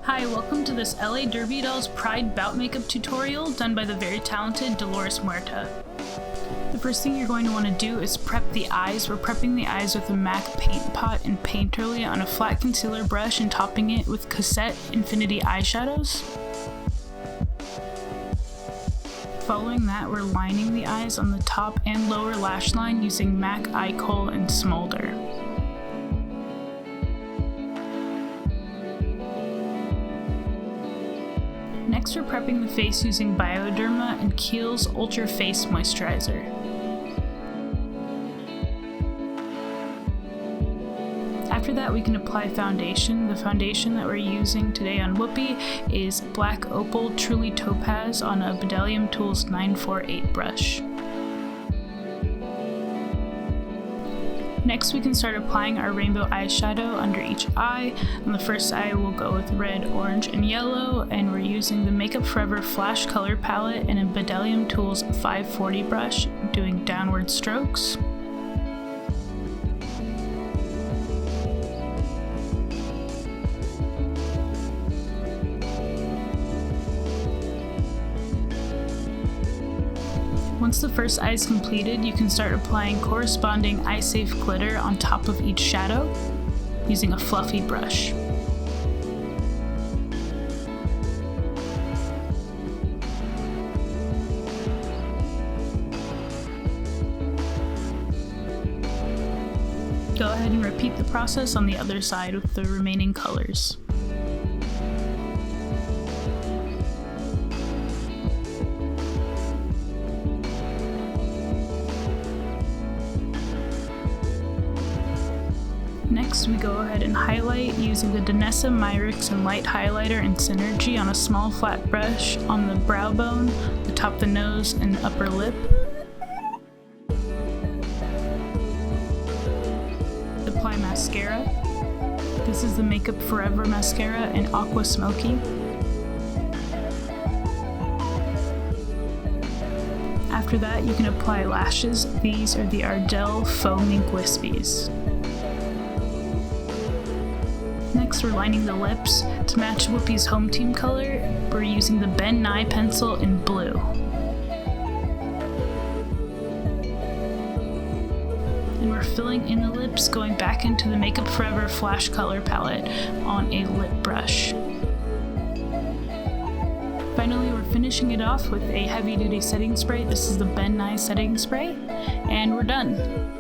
Hi, welcome to this LA Derby Dolls Pride Bout Makeup tutorial done by the very talented Dolores Muerta. The first thing you're going to want to do is prep the eyes. We're prepping the eyes with a MAC paint pot and Painterly on a flat concealer brush and topping it with Cozzette Infinity eyeshadows. Following that, we're lining the eyes on the top and lower lash line using MAC Eye Kohl and Smolder. Next, we're prepping the face using Bioderma and Kiehl's Ultra Face Moisturizer. After that, we can apply foundation. The foundation that we're using today on Whoopi is Black Opal Truly Topaz on a Bdellium Tools 948 brush. Next, we can start applying our rainbow eyeshadow under each eye. On the first eye, we'll go with red, orange, and yellow, and we're using the Makeup Forever Flash Color Palette and a Bdellium Tools 540 brush, doing downward strokes. Once the first eye is completed, you can start applying corresponding eye-safe glitter on top of each shadow using a fluffy brush. Go ahead and repeat the process on the other side with the remaining colors. Next, we go ahead and highlight using the Danessa Myricks and Light Highlighter in Synergy on a small flat brush on the brow bone, the top of the nose, and upper lip. Apply mascara. This is the Makeup Forever mascara in Aqua Smoky. After that, you can apply lashes. These are the Ardell faux mink Wispies. Next, we're lining the lips. To match Whoopi's home team color, we're using the Ben Nye pencil in blue. And we're filling in the lips, going back into the Makeup Forever Flash Color Palette on a lip brush. Finally, we're finishing it off with a heavy-duty setting spray. This is the Ben Nye setting spray, and we're done.